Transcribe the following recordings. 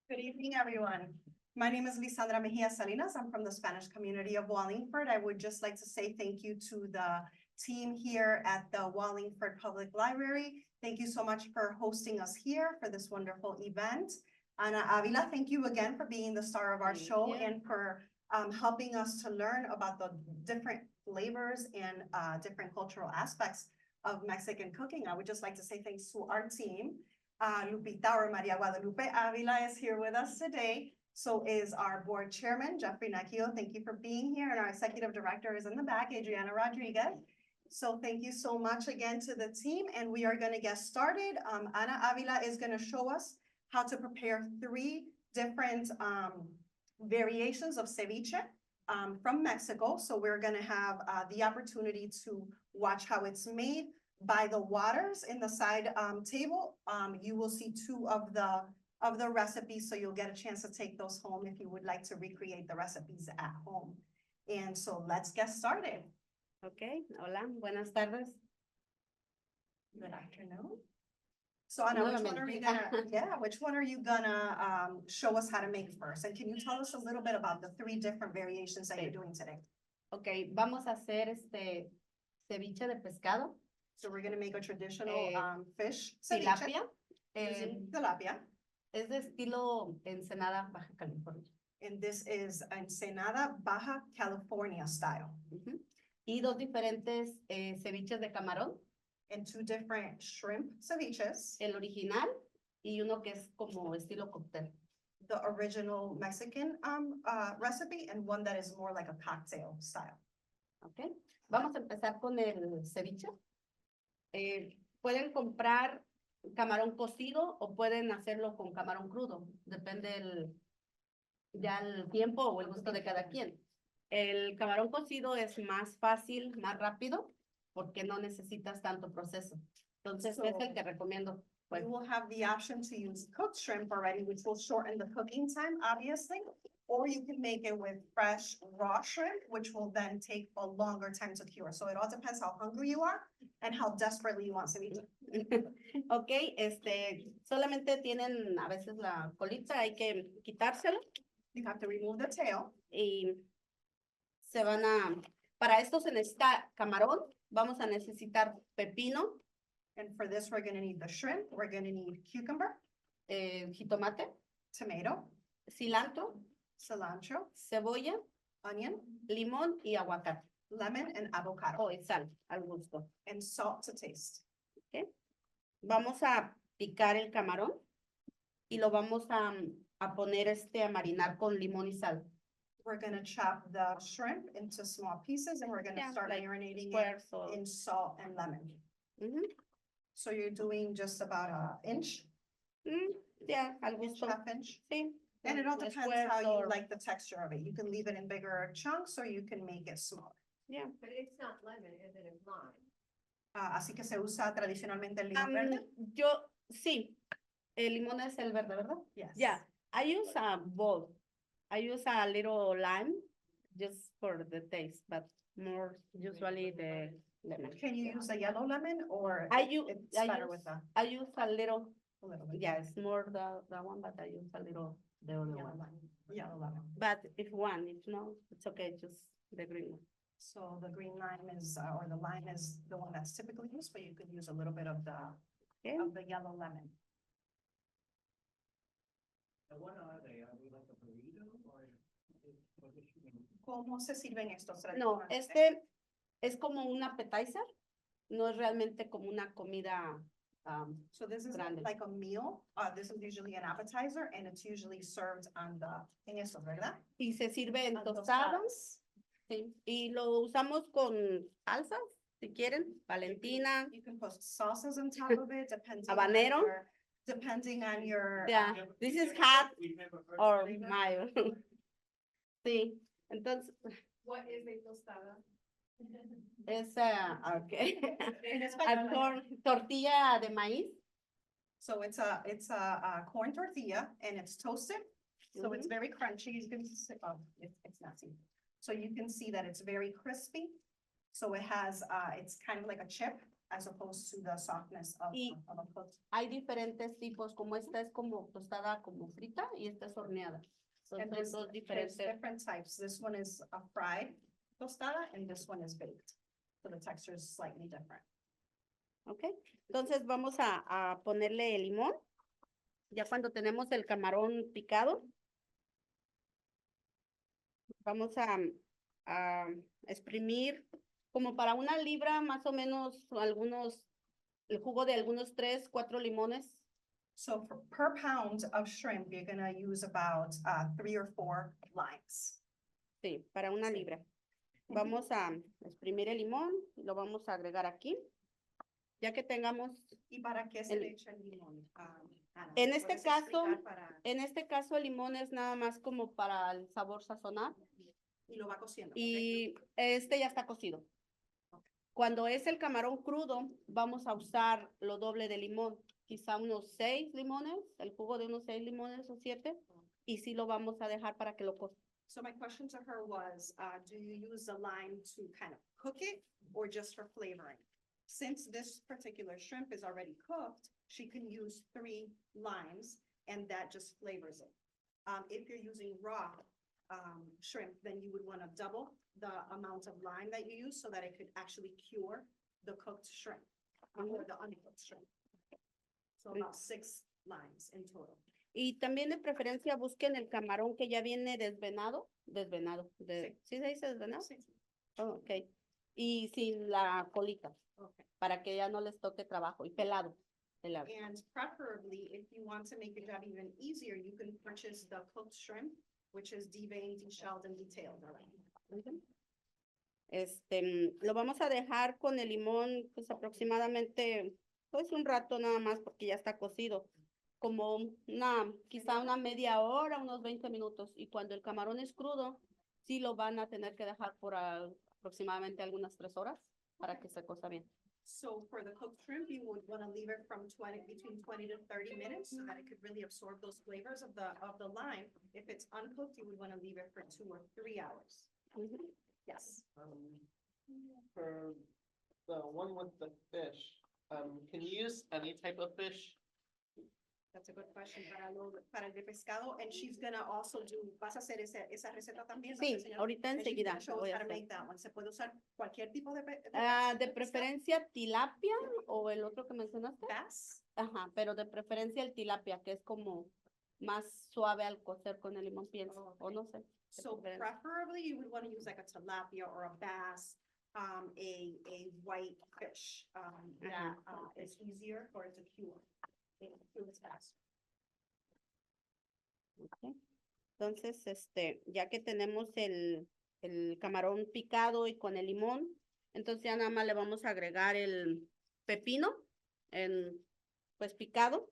Good evening, everyone. My name is Lisandra Mejia Salinas. I'm from the Spanish Community of Wallingford. I would just like to say thank you to the team here at the Wallingford Public Library. Thank you so much for hosting us here for this wonderful event. Ana Avila, thank you again for being the star of our show and for helping us to learn about the different flavors and different cultural aspects of Mexican cooking. I would just like to say thanks to our team. Lupita or Maria Guadalupe Avila is here with us today. So is our board chairman, Jeffrey Nakio. Thank you for being here. And our executive director is in the back, Adriana Rodriguez. So thank you so much again to the team. And we are going to get started. Ana Avila is going to show us how to prepare 3 different variations of ceviche from Mexico. So we're going to have the opportunity to watch how it's made. By the waters in the side table, you will see 2 of the recipes, so you'll get a chance to take those home if you would like to recreate the recipes at home. And so let's get started. Okay, hola, buenas tardes. Good afternoon. So Ana, which one are you gonna, which one are you gonna show us how to make first? And can you tell us a little bit about the 3 different variations that you're doing today? Okay, vamos a hacer ceviche de pescado. So we're gonna make a traditional fish Tilapia. using tilapia. Es de estilo Ensenada, Baja California. And this is Ensenada, Baja California style. Y 2 diferentes ceviches de camarón. And 2 different shrimp ceviches. El original y uno que es como estilo cóctel. The original Mexican recipe and one that is more like a cocktail style. Okay, vamos a empezar con el ceviche. Pueden comprar camarón cocido o pueden hacerlo con camarón crudo. Depende ya el tiempo o el gusto de cada quien. El camarón cocido es más fácil, más rápido, porque no necesitas tanto proceso. Entonces, es el que recomiendo. Pues, you will have the option to use cooked shrimp already, which will shorten the cooking time, obviously. Or you can make it with fresh raw shrimp, which will then take a longer time to cure. So it all depends how hungry you are and how desperately you want ceviche. Okay, solamente tienen a veces la colita, hay que quitárselo. You have to remove the tail. Y se van para esto se necesita camarón, vamos a necesitar pepino. And for this, we're going to need the shrimp. We're going to need cucumber, jitomate, tomato, cilantro, cebolla, onion, limón y aguacate. Lemon and avocado. Oh, y sal al gusto. And salt to taste. Okay. Vamos a picar el camarón y lo vamos a poner a marinar con limón y sal. We're going to chop the shrimp into small pieces and we're going to start marinating it in salt and lemon. So you're doing just about an inch? Yeah, al gusto. Half inch? Sí. And it all depends how you like the texture of it. You can leave it in bigger chunks or you can make it smaller. Yeah. But it's not lemon, is it? It's lime. Así que se usa tradicionalmente el limón verde. Sí, el limón es el verde, ¿verdad? Yes. Yeah, I use a both. I use a little lime just for the taste, but more usually the lemon. Can you use a yellow lemon or I use a little. bit. Yeah, it's more the one, but I use a little the other one. Yellow lemon. But if no, it's okay, just the green one. So the green lime is, or the lime is the one that's typically used, but you could use a little bit of the yellow lemon. What are they? Are they like a burrito or what is it? ¿Cómo se sirven estos? No, es como un appetizer, no es realmente como una comida. So this is grande. like a meal. This is usually an appetizer and it's usually served on en estos, ¿verdad? Y se sirve en Tostadas. tostadas. Sí. Y lo usamos con salsas, si quieren, Valentina. You can put sauces on top of it, Habanero. Depending on your. Yeah, this is hot or mild. Sí, entonces. What is a tostada? Es, okay. Tortilla de maíz. So it's a corn tortilla and it's toasted. So it's very crunchy. You can see, it's not seen. So you can see that it's very crispy. So it has, it's kind of like a chip as opposed to the softness Y- of a cooked. Hay diferentes tipos, como esta es como tostada como frita y esta es horneada. Son And there's, dos there's diferentes. different types. This one is a fried tostada and this one is baked. So the texture is slightly different. ¿Ok? Entonces vamos a ponerle el limón. Ya cuando tenemos el camarón picado, vamos a exprimir como para 1 libra más o menos el jugo de algunos 3, 4 limones. So per pound of shrimp, you're gonna use about 3 or 4 limes. Sí, para 1 libra. Vamos a exprimir el limón, lo vamos a agregar aquí. Ya que tengamos, ¿Y para qué se El- le echa el limón? Ana, En ¿me este puedes caso, explicar para- en este caso el limón es nada más como para el sabor sazonar. Y lo va cociendo. ¿ok? Y este ya está cocido. Ok. Cuando es el camarón crudo, vamos a usar lo doble de limón, quizá unos 6 limones, el jugo de unos 6 limones o 7, y sí lo vamos a dejar para que lo cocine. So my question to her was, do you use the lime to kind of cook it or just for flavoring? Since this particular shrimp is already cooked, she can use 3 limes and that just flavors it. If you're using raw shrimp, then you would want to double the amount of lime that you use so that it could actually cure the cooked shrimp or the uncooked shrimp. So about 6 limes in total. Y también de preferencia busquen el camarón que ya viene desvenado, ¿sí se dice desvenado? Sí. Oh, ok. Y sin la colita, Okay. para que ya no les toque trabajo, y pelado. And preferably, if you want to make the job even easier, you can purchase the cooked shrimp, which is deveined, deshelled, and detailed already. Ujú. Lo vamos a dejar con el limón, pues aproximadamente, pues un rato nada más, porque ya está cocido. Como quizá una media hora, unos 20 minutos. Y cuando el camarón es crudo, sí lo van a tener que dejar por aproximadamente algunas 3 horas para que se cosa bien. So for the cooked shrimp, you would want to leave it from between 20 to 30 minutes so that it could really absorb those flavors of the lime. If it's uncooked, you would want to leave it for 2 or 3 hours. Ujú. Yes. For the one with the fish, can you use any type of fish? That's a good question para el de pescado. And she's gonna also vas a hacer esa receta también. ¿vas a Sí, enseñar? ahorita And she's enseguida gonna show us voy a how to hacer. make that one. ¿Se puede usar cualquier tipo de De pescado? preferencia tilapia o el otro que mencionaste. Bass? Ajá, pero de preferencia el tilapia, que es como más suave al cocer con el limón, pienso, Oh, o no sé. So preferably you would want to use like a tilapia or a bass, a white fish, that, is easier for it to cure. It cures fast. Ok. Entonces, ya que tenemos el camarón picado y con el limón, entonces ya nada más le vamos a agregar el pepino, pues picado,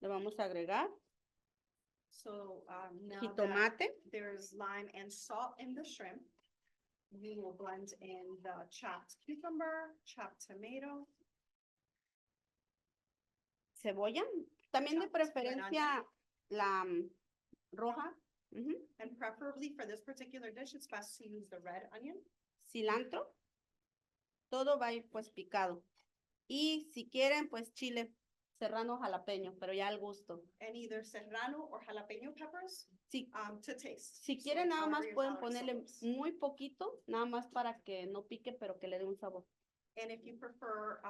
le vamos a agregar So, now that jitomate, there's lime and salt in the shrimp, we will blend in the chopped cucumber, chopped tomato, cebolla, también de Chopped red preferencia la roja, ujú, and preferably for this particular dish, it's best to use the red onion. cilantro, todo va a ir pues picado. Y si quieren, pues chile serrano jalapeño, pero ya al gusto. And either serrano or jalapeno peppers, Si, to taste. si So quieren nada however más your pueden tolerance ponerle levels. muy poquito, nada más para que no pique, pero que le dé un sabor. And if you prefer,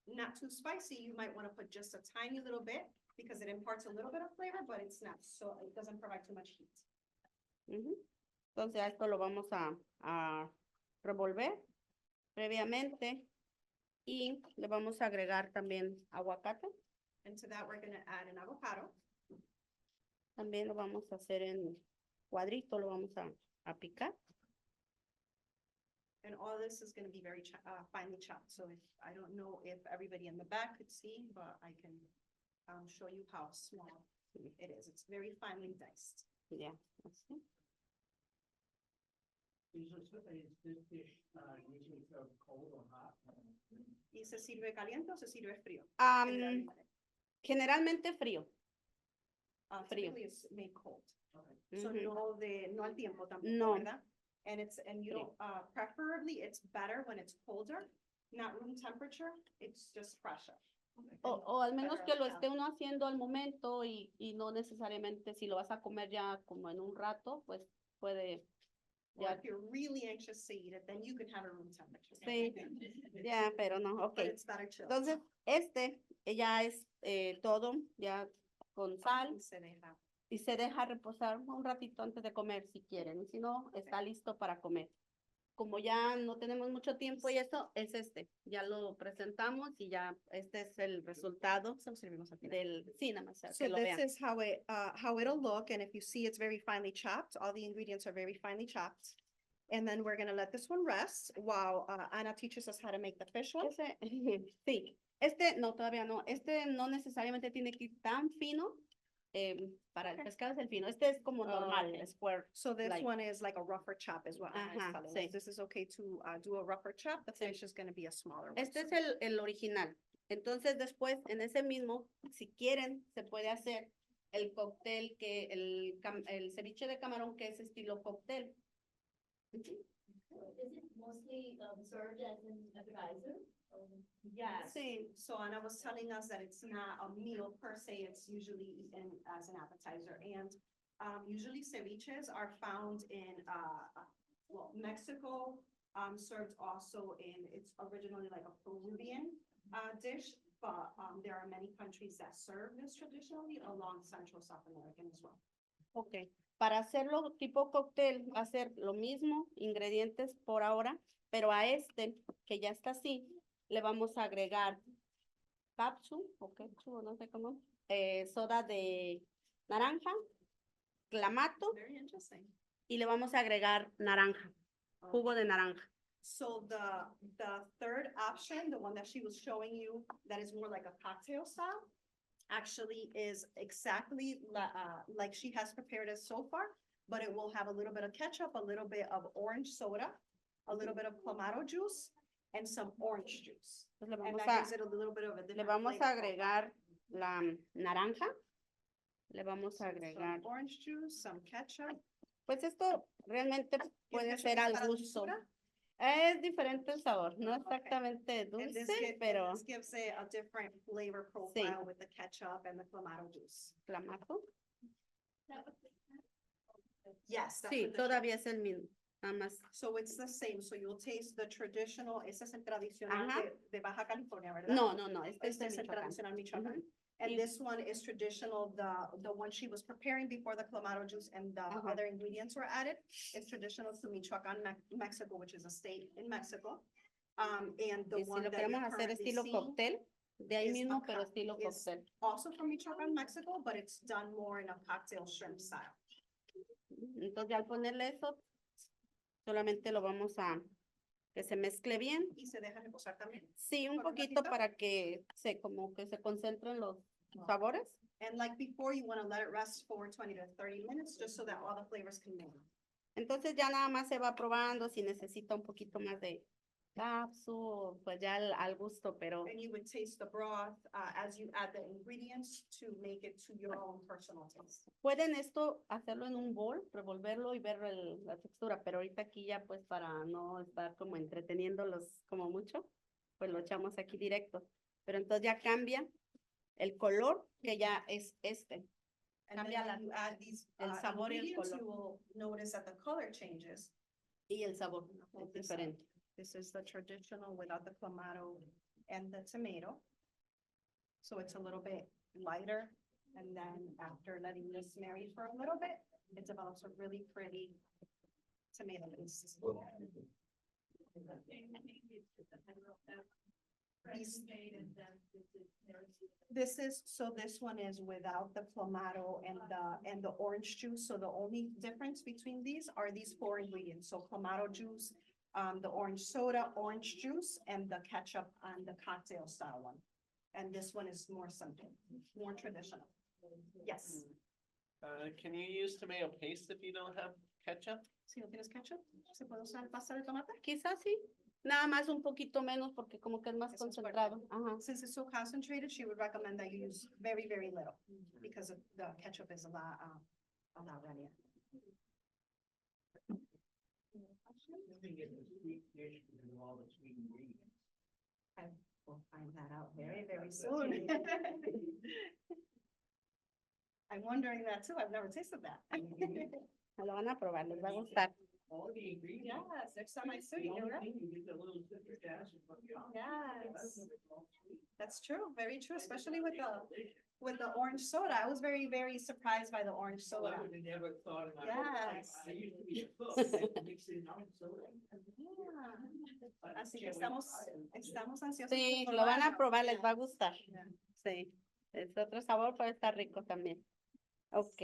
not too spicy, you might want to put just a tiny little bit because it imparts a little bit of flavor, but it's not, so it doesn't provide too much heat. Ujú. Entonces a esto lo vamos a revolver previamente y le vamos a agregar también aguacate. And to that, we're gonna add an avocado. También lo vamos a hacer en cuadrito, lo vamos a picar. And all this is gonna be very finely chopped, so if, I don't know if everybody in the back could see, but I can, show you how small it is. It's very finely diced. Ya, así. Is this dish, usually served cold or hot? ¿Y se sirve caliente o se sirve frío? Generalmente frío. frío. Typically it's made cold. Okay. So Ujú. no al tiempo tampoco, No. ¿verdad? And you Frío. don't, preferably it's better when it's colder, not room temperature, it's just fresher. O al menos Better que lo out. esté uno haciendo al momento y no necesariamente si lo vas a comer ya como en un rato, pues puede, Or ya, if you're really anxious to eat it, then you can have a room temperature. sí, ya, pero no, ok. But it's better chilled. Entonces, ya es todo, ya con sal, Y se deja. y se deja reposar un ratito antes de comer si quieren, y si no, está listo para comer. Como ya no tenemos mucho tiempo y eso es ya lo presentamos y ya este es el resultado del, sí, nada más, So que lo this vean. is how it'll look, and if you see, it's very finely chopped. All the ingredients are very finely chopped. And then we're gonna let this one rest while Ana teaches us how to make the fish one. Ese, sí, no, todavía no, no necesariamente tiene que ir tan fino, para el pescado es el fino, es como normal, okay. square. So this Like- one is like a rougher chop is what Ana is Ajá, telling sí. us. This is okay to do a rougher chop. The fish is gonna be a smaller one. Este es el original. Entonces después, en ese mismo, si quieren, se puede hacer el cóctel el ceviche de camarón que es estilo cóctel. Is it mostly served as an appetizer? Yes. Sí, so Ana was telling us that it's not a meal per se, it's usually eaten as an appetizer. And usually ceviches are found in, well, Mexico, served also it's originally like a Peruvian dish, but there are many countries that serve this traditionally along Central South American as well. Ok. Para hacerlo tipo cóctel va a ser lo mismo, ingredientes por ahora, pero a que ya está así, le vamos a agregar capsu o ketchup, no sé cómo, soda de naranja, clamato, Very interesting. y le vamos a agregar naranja, jugo de naranja. So the third option, the one that she was showing you, that is more like a cocktail style, actually is exactly like she has prepared it so far, but it will have a little bit of ketchup, a little bit of orange soda, a little bit of clamato juice, and some orange juice. Entonces And that gives it a little bit of a le different vamos a flavor. agregar la naranja, le vamos a agregar, Some orange juice, some ketchup. pues esto realmente puede ketchup ser es al para gusto. dulzura? Es diferente el sabor, no Okay. exactamente And dulce, this pero gives it a different flavor profile with the ketchup and the clamato juice. clamato. Yes. that's Sí, what the- todavía es el mismo, nada más. So it's the same, so you'll taste the traditional, ese es el tradicional Ajá. de Baja California, ¿verdad? No, este es Este de es el Michoacán. tradicional Michoacán. Ujú. And Y- this one is traditional, the one she was preparing before the clamato juice and the Ajá. other ingredients were added. It's traditional to Michoacán, Mexico, which is a state in Mexico. And the Y si one lo that you're queremos hacer currently estilo seeing cóctel, de ahí is mismo, a pero cock- estilo is- cóctel. also from Michoacán, Mexico, but it's done more in a cocktail shrimp style. Entonces, ya al ponerle eso, solamente lo vamos a que se mezcle bien. Y se deja reposar también. Sí, un ¿Por un poquito ratito? para que como que se concentren los sabores. And like before, you want to let it rest for 20 to 30 minutes, just so that all the flavors can move. Entonces ya nada más se va probando si necesita un poquito más de capsu, pues ya al gusto, pero And you would taste the broth as you add the ingredients to make it to your own personal taste. pueden hacerlo en un bol, revolverlo y ver la textura, pero ahorita aquí ya pues para no estar como entreteniéndolos como mucho, pues lo echamos aquí directo. Pero entonces ya cambia el color que ya es And then Cambia when you add these el sabor y el ingredients, color. you will notice that the color changes. y el sabor es This diferente. This is the traditional without the clamato and the tomato. So it's a little bit lighter. And then after letting this marinate for a little bit, it develops a really pretty tomato paste. This one is without the clamato and the orange juice. So the only difference between these are these four ingredients. So clamato juice, the orange soda, orange juice, and the ketchup on the cocktail style one. And this one is more simple, more traditional. Yes. Can you use tomato paste if you don't have ketchup? Si no tienes ketchup, ¿se puede usar pasta de tomate? Quizás sí, nada más un poquito menos porque como que es más Eso es fuerte. concentrado. Ajá. Since it's so concentrated, she would recommend that you use very, very little because the ketchup is a lot runnier. You get the sweet dish with all the sweet ingredients. I will find that out very, very soon. I'm wondering that too. I've never tasted that. Lo van a probar, les va a gustar. All the ingredients. Yes, next time I see you, The only right? thing, you get that little citric acid from the olive. Yes, that's true, very true, especially with the orange soda. I was very, very surprised by the orange So I soda. would have never thought about it. Yes. I used to be a cook, I mix in orange soda. Yeah. Así que estamos ansiosos. Sí, por lo van a probarlo. probar, les va a Yeah. gustar. Yeah. Sí, es otro sabor, pero está rico también. Ok.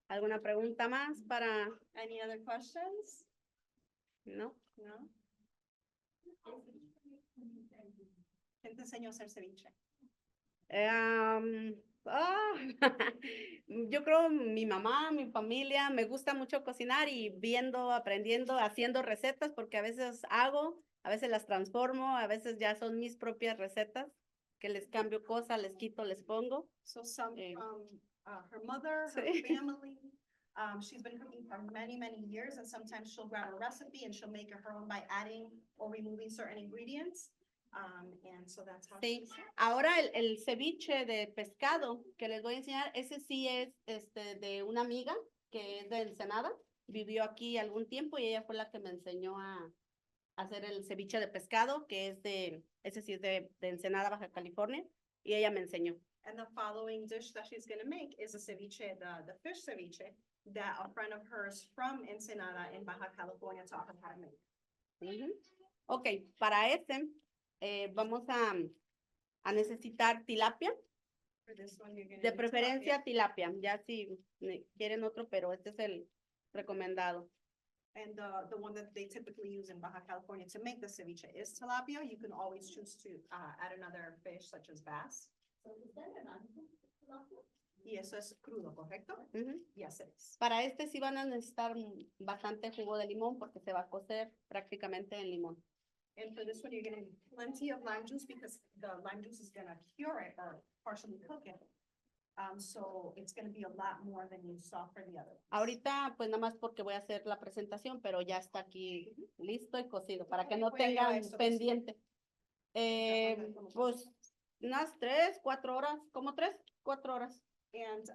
¿Alguna pregunta más para...? Any other questions? ¿No? No. ¿Quién te enseñó a hacer ceviche? Yo creo mi mamá, mi familia, me gusta mucho cocinar y viendo, aprendiendo, haciendo recetas, porque a veces hago, a veces las transformo, a veces ya son mis propias recetas, que les cambio cosas, les quito, les pongo. So some Eh, from her mother, her Sí. family. She's been cooking for many, many years, and sometimes she'll grab a recipe and she'll make it her own by adding or removing certain ingredients. And so that's how Sí. she's. Ahora el ceviche de pescado que les voy a enseñar, ese sí es de una amiga que es de Ensenada, vivió aquí algún tiempo y ella fue la que me enseñó a hacer el ceviche de pescado, que es ese sí es de Ensenada, Baja California, y ella me enseñó. And the following dish that she's gonna make is a ceviche, the fish ceviche, that a friend of hers from Ensenada in Baja California taught her how to make. Ujú. Ok, para vamos a necesitar tilapia, For this one, you're gonna de need preferencia tilapia. tilapia, ya si quieren otro, pero este es el recomendado. And the one that they typically use in Baja California to make the ceviche is tilapia. You can always choose to add another fish such as bass. So is that an uncooked tilapia? Y eso es crudo, ¿correcto? Ujú. Yes, it is. Para sí van a necesitar bastante jugo de limón porque se va a cocer prácticamente en limón. And for this one, you're gonna need plenty of lime juice because the lime juice is gonna cure it or partially cook it. So it's gonna be a lot more than you saw for the other. Ahorita, pues nada más porque voy a hacer la presentación, pero ya está aquí listo y cocido para que Ok, no voy a llevar tengan esto, pendiente. Está con- Pues unas 3, 4 horas, como 3, 4 horas. And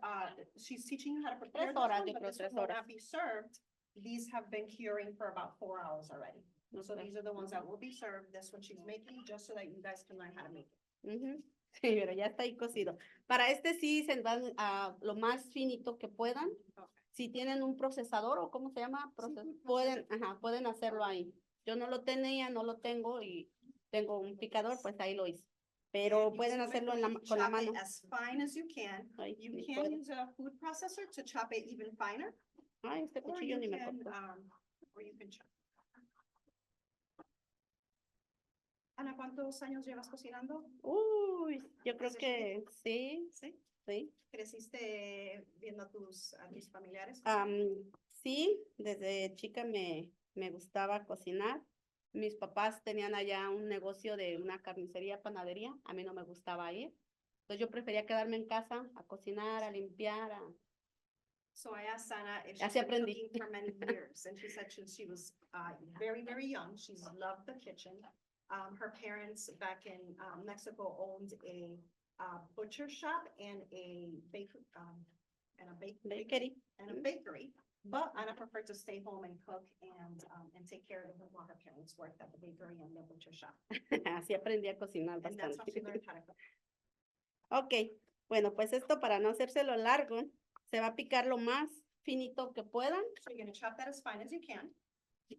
she's teaching you how to prepare this horas, one, yo but creo, this one 3 will horas. not be served. These have been curing for about 4 hours already. So Ok. these are the ones that will be served. This one she's making just so that you guys can learn how to make it. Ujú. Sí, pero ya está ahí cocido. Para sí se van a lo más finito que puedan. Okay. Si tienen un procesador o cómo se llama, food pueden hacerlo ahí. Yo no lo tenía, no lo tengo y tengo un picador, pues ahí lo hice. Pero And you pueden typically hacerlo con la chop mano. it as fine as you can. Ay, You ni can puedo. use a food processor to chop it even finer, Ay, este or cuchillo you ni me can, cortó. or you can chop. Ana, ¿cuántos años llevas cocinando? Uy, yo creo ¿Desde que sí, ¿Sí? sí. ¿Creciste viendo a tus familiares? Sí, desde chica me gustaba cocinar. Mis papás tenían allá un negocio de una carnicería, panadería. A mí no me gustaba ir. Entonces yo prefería quedarme en casa a cocinar, a limpiar. So I asked Ana if she's Así been aprendí. cooking for many years, and she said since she was very, very young, she's loved the kitchen. Her parents back in Mexico owned a butcher shop and a bakery, Bakery. and a bakery. But Ana preferred to stay home and cook and take care of them while her parents worked at the bakery and the butcher shop. Así aprendí a cocinar And that's how she bastante. learned how to cook. Ok, bueno, pues esto para no hacérselo largo, se va a picar lo más finito que puedan So you're gonna chop that as fine as you can.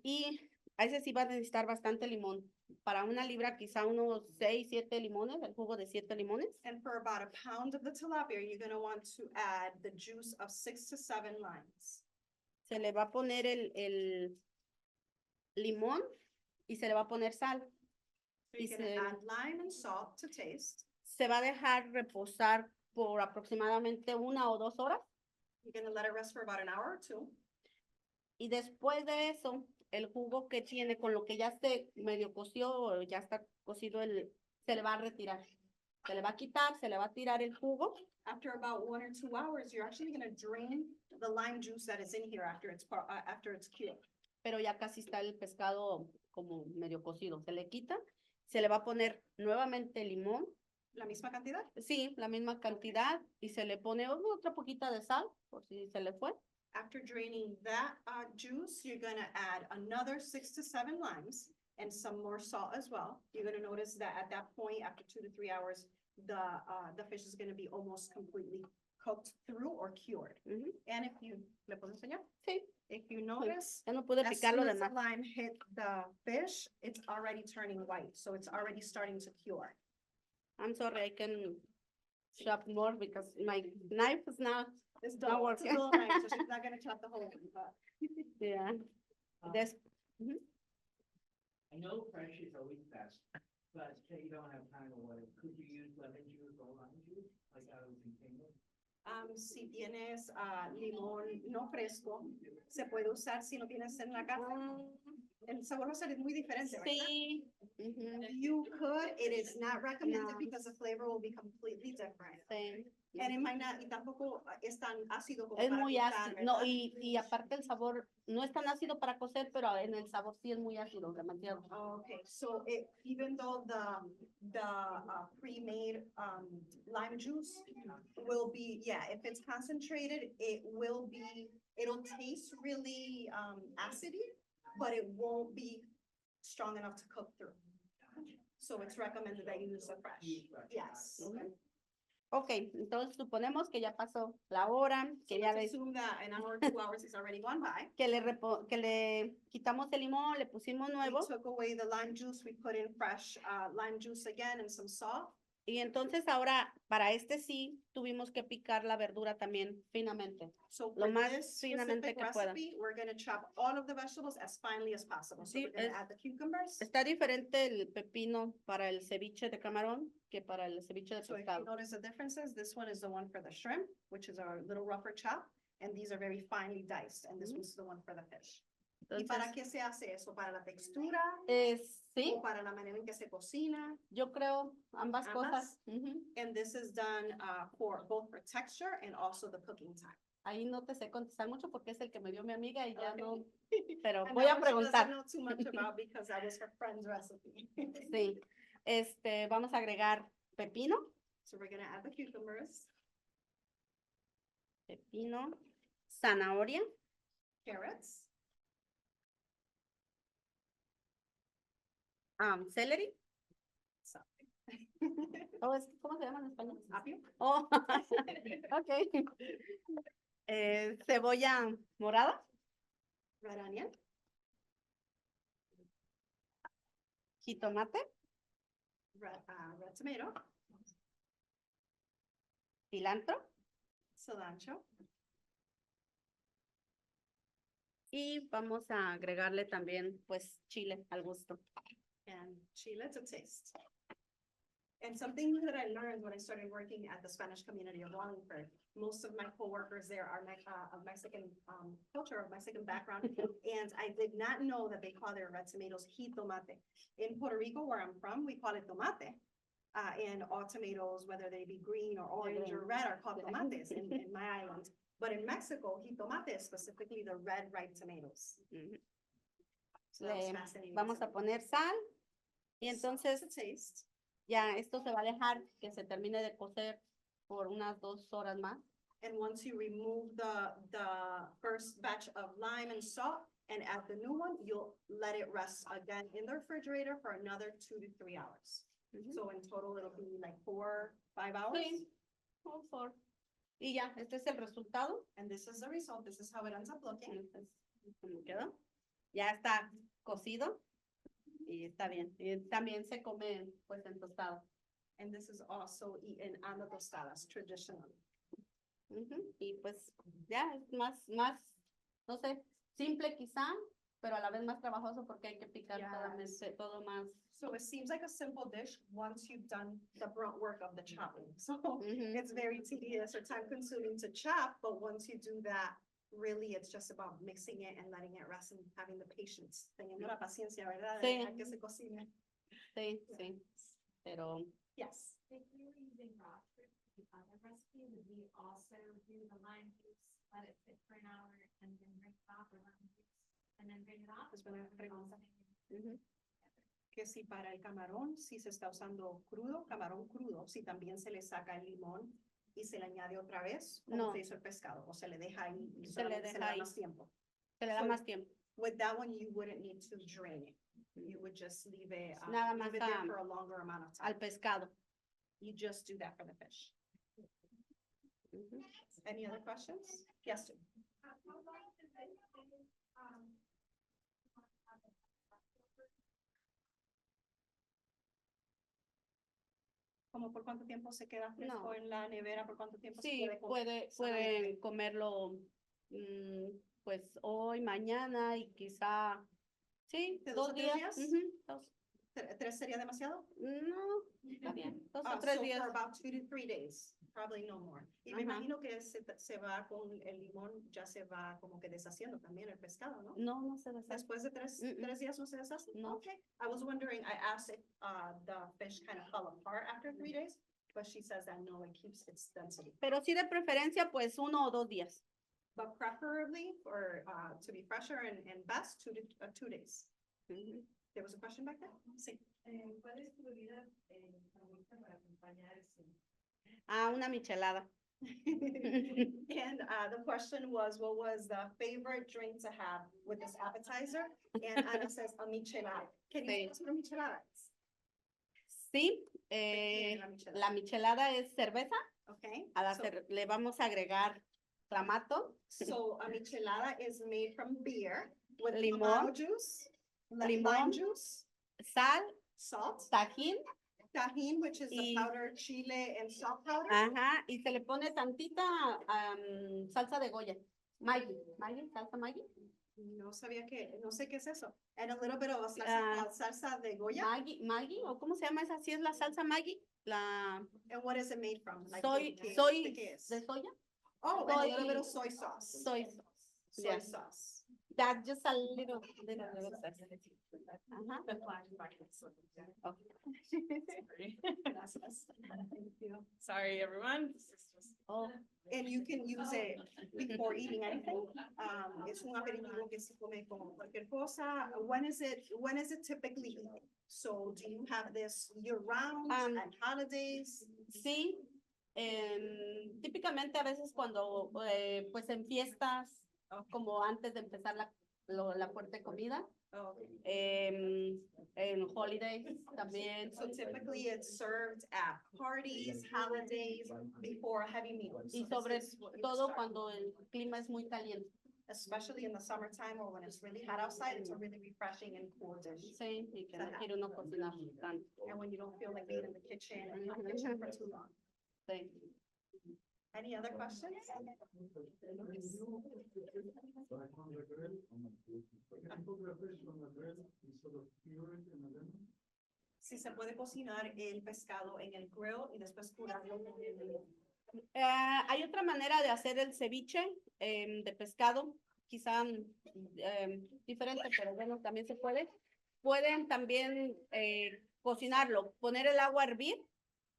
y a ese sí va a necesitar bastante limón. Para una libra quizá unos 6, 7 limones, el jugo de 7 limones. And for about a pound of the tilapia, you're gonna want to add the juice of 6 to 7 limes. Se le va a poner el limón y se le va a poner sal. So you're gonna add lime and salt to taste. Se va a dejar reposar por aproximadamente 1 o 2 horas. You're gonna let it rest for about an hour or 2. Y después de eso, el jugo que tiene con lo que ya se medio coció, o ya está cocido, se le va a retirar. Se le va a quitar, se le va a tirar el jugo. After about 1 or 2 hours, you're actually gonna drain the lime juice that is in here after it's cured. Pero ya casi está el pescado como medio cocido. Se le quita, Se le va a poner nuevamente limón. La misma cantidad. Sí, la misma cantidad. Y se le pone otra poquita de sal, por si se le fue. After draining that juice, you're gonna add another 6 to 7 limes and some more salt as well. You're gonna notice that at that point, after 2 to 3 hours, the fish is gonna be almost completely cooked through or cured. Ujú. And if you, ¿le puedo enseñar? Sí, If you notice, ya no pude as picar soon lo as the demás. lime hit the fish, it's already turning white, so it's already starting to cure. I'm sorry, I can chop more because my knife is not, It's Not dull, it's a working. dull knife, so she's not gonna chop the whole thing, but. yeah. Des- I know fresh is always best, but say you don't have time or whatever, could you use lemon juice or lime juice, like out of the container? Si tienes limón no fresco, se puede usar si no tienes en la casa. El sabor va a ser muy diferente, ¿verdad? Sí. Ujú, You could, it is not recommended No. because the flavor will be completely different. sí. And it might not, y tampoco es tan ácido como Es para muy picar, ácido. No, ¿verdad? y aparte el sabor no es tan ácido para cocer, pero en el sabor sí es muy ácido, demasiado. Okay, so even though the pre-made lime juice will be, yeah, if it's concentrated, it'll taste really acidy, but it won't be strong enough to cook through. So it's recommended that you use the fresh. Yes. Ujú. Ok, entonces suponemos que ya pasó la hora, So que ya let's assume that an hour, 2 hours is already gone by. que le quitamos el limón, le pusimos We nuevo took away the lime juice, we put in fresh lime juice again and some salt. y entonces ahora para este sí tuvimos que picar la verdura también finamente. So Lo for más this finamente specific que pueda. recipe, we're gonna chop all of the vegetables as finely as possible. So Sí, we're gonna es- add the cucumbers. Está diferente el pepino para el ceviche de camarón que para el ceviche de So if you pescado. notice the differences, this one is the one for the shrimp, which is our little rougher chop, and these are very finely diced, and this Mhm. one's the one for the fish. ¿Y para Entonces, qué se hace eso? ¿Para la textura sí, o para la manera en que se cocina? yo creo ambas Ambas. cosas. Ujú. And this is done for both for texture and also the cooking time. Ahí no te sé contestar mucho porque es el que me dio mi amiga y ya no, Okay. pero And voy that a one she doesn't preguntar. know too much about because that was her friend's recipe. Sí, vamos a agregar pepino, So we're gonna add the cucumbers, zanahoria, carrots, celery. something. ¿Cómo se llama en español? Apio, Oh, ok. Cebolla morada, red onion, jitomate, red tomato, cilantro cilantro, y vamos a agregarle también pues chile al gusto. and chile to taste. And something that I learned when I started working at the Spanish Community of Wallingford, most of my coworkers there are of Mexican culture, of Mexican background, and I did not know that they call their red tomatoes jitomate. In Puerto Rico, where I'm from, we call it tomate. And all tomatoes, whether they be green or orange or red, are called tomates in my island. But in Mexico, jitomate is specifically the red ripe tomatoes. Ujú. So that was Le fascinating. vamos to a me. poner sal y entonces To taste. ya esto se va a dejar que se termine de cocer por unas 2 horas más. And once you remove the first batch of lime and salt and add the new one, you'll let it rest again in the refrigerator for another 2 to 3 hours. Ujú. So in total, it'll be like 4, 5 hours. Sí, por favor. Y ya, este es el resultado. And this is the result. This is how it ends up looking. Entonces, ¿cómo quedó? Ya está cocido y está bien. Y también se come pues en tostado. And this is also eaten on the tostadas traditionally. Ujú. Y pues ya es más, no sé, simple quizá, pero a la vez más trabajoso porque hay que picar Yes. todo más. So it seems like a simple dish once you've done the brunt work of the chopping. So Ujú. it's very tedious or time consuming to chop, but once you do that, really it's just about mixing it and letting it rest and having the patience. Teniendo la paciencia, ¿verdad? De Sí. dejar que se cocine. Sí, sí, pero Yes. If we were using raw fruit, the other recipe, would we also do the lime juice, let it sit for an hour, and then drink it off, or lime juice, and then drain it off? Es buena or are we all pregunta. saying- ujú. que si para el camarón, si se está usando crudo, camarón crudo, si también se le saca el limón y se le añade otra vez, como No. se hizo el pescado, o se le deja ahí y Se le solamente se le deja da ahí. más tiempo. Se le da So- más tiempo. With that one, you wouldn't need to drain it. You would just leave it, Nada leave más it there a- for a longer amount of Al time. pescado. You just do that for the fish. Ujú. Any other questions? Yes, sir. How long does it take, ¿Cómo por cuánto tiempo se queda fresco No. en la nevera? ¿Por cuánto tiempo se Sí, puede comer? pueden comerlo pues hoy, mañana y quizá, sí, ¿De 2 a 3 días? Ujú, dos. ¿3 sería demasiado? No, está bien, 2 o 3 So días. for about 2 to 3 days, probably no more. Y me Ajá. imagino que se va con el limón, ya se va como que deshaciendo también el pescado, ¿no? No, no se deshace. Después de 3 Mm-mm. días no se deshace? No. Okay. I was wondering, I asked if the fish kind of fell apart after 3 days, but she says that no, it keeps its density. Pero sí de preferencia, pues 1 o 2 días. But preferably for to be fresher and best, 2 days. Ujú. There was a question back there? Sí. ¿Cuál es tu bebida favorita para acompañar el ceviche? Una michelada. And the question was, what was the favorite drink to have with this appetizer? And Ana says, a michelada. Can you Sí. tell us what a michelada is? Sí, ¿Qué tiene la michelada? la michelada es cerveza. Okay. Le vamos a agregar clamato, So a michelada is made from beer with Limón. clamato juice, lime Limón. juice, sal, salt, tajín, tajin, which is the Y- powdered chile and salt powder. ajá, y se le pone tantita salsa de Goya. Maggi, salsa Maggi. No sabía no sé qué es eso. And a little bit of a salsa, Ah. salsa de Goya. Maggi, o cómo se llama esa, sí es la salsa Maggi, la And what is it made from? Like, soy ¿de qué es? de soya, Oh, and a little bit soy- of soy sauce. soy sauce. Soy Yeah. sauce. That just a little bit of Ajá. Gracias. Thank you. Sorry, everyone. Oh, And you can use it before eating anything. Es un aperitivo que se come con cualquier cosa. When is it typically eaten? So do you have this year round and holidays? sí, típicamente a veces cuando, pues en fiestas, como antes de empezar la fuerte comida, Oh, en holidays también, so typically it's served at parties, holidays, before a heavy meal. y So sobre this is what you todo start. cuando el clima es muy caliente. Especially in the summertime or when it's really hot outside, it's a really refreshing and cool dish. Sí, y que no quiere uno cocinar tanto. And when you don't feel like being in the kitchen and not kitchen for too long. Sí. Any other questions? Si se puede cocinar el pescado en el grill y después curarlo en el... Hay otra manera de hacer el ceviche de pescado, quizá diferente, pero bueno, también se puede. Pueden también cocinarlo, poner el agua a hervir.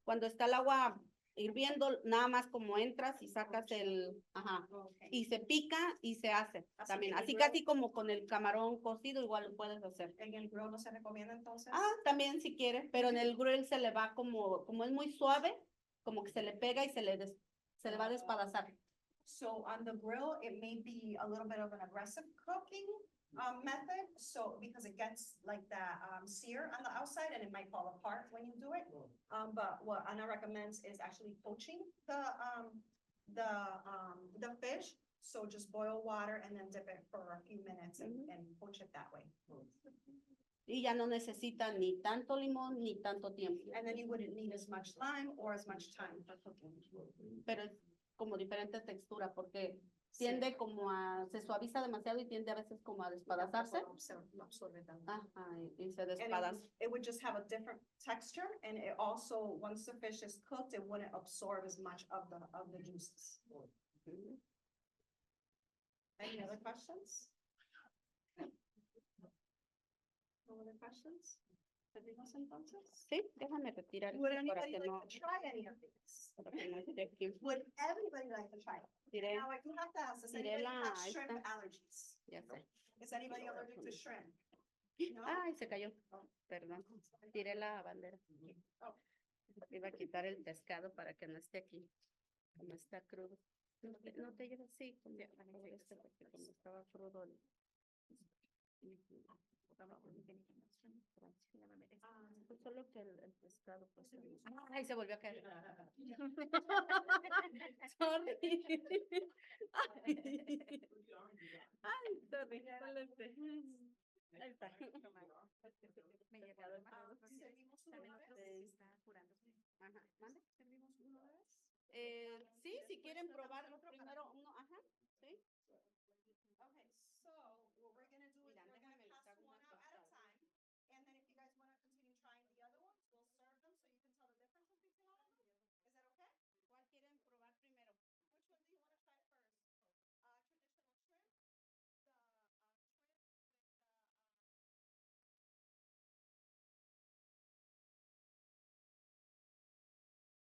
Cuando está el agua hirviendo, nada más como entras y sacas Okay. y se pica y se hace Así también. que el Así grill- casi como con el camarón cocido, igual lo puedes hacer. En el grill no se recomienda entonces. También si quieres, pero en el grill se le va como es muy suave, como que se le pega y se le va a despedazar. So on the grill, it may be a little bit of an aggressive cooking method. So because it gets like that sear on the outside and it might fall apart when you do it. But what Ana recommends is actually poaching the fish. So just boil water and then dip it for a few minutes and poach it that way. Y ya no necesita ni tanto limón ni tanto tiempo, And then you wouldn't need as much lime or as much time for cooking. pero es como diferente textura porque tiende se suaviza demasiado y tiende a veces como a despedazarse. Lo absorbe tanto. Y se And despedaza. it would just have a different texture, and it also, once the fish is cooked, it wouldn't absorb as much of the juices. Any other questions? No other questions? ¿Pedimos entonces? Sí, déjame retirar Would esto para anybody que no, like to try any of these? para que no esté aquí. Would everybody like to try? Diré, Now, I do have to ask, does Diré anybody have la- shrimp esta. allergies? ya sé. Is anybody allergic to shrimp? No? Ay, se cayó. Perdón, tiré la bandera. Iba a quitar el pescado para que no esté aquí, como está crudo. No te lleves, sí, porque como estaba crudo. Pues solo que el pescado, pues. Ay, se volvió a caer. Sorry. Ay, sorry. Ahí está. Me llegaron. ¿Servimos una vez? Ajá, ¿mande? Sí, si quieren probarlo primero,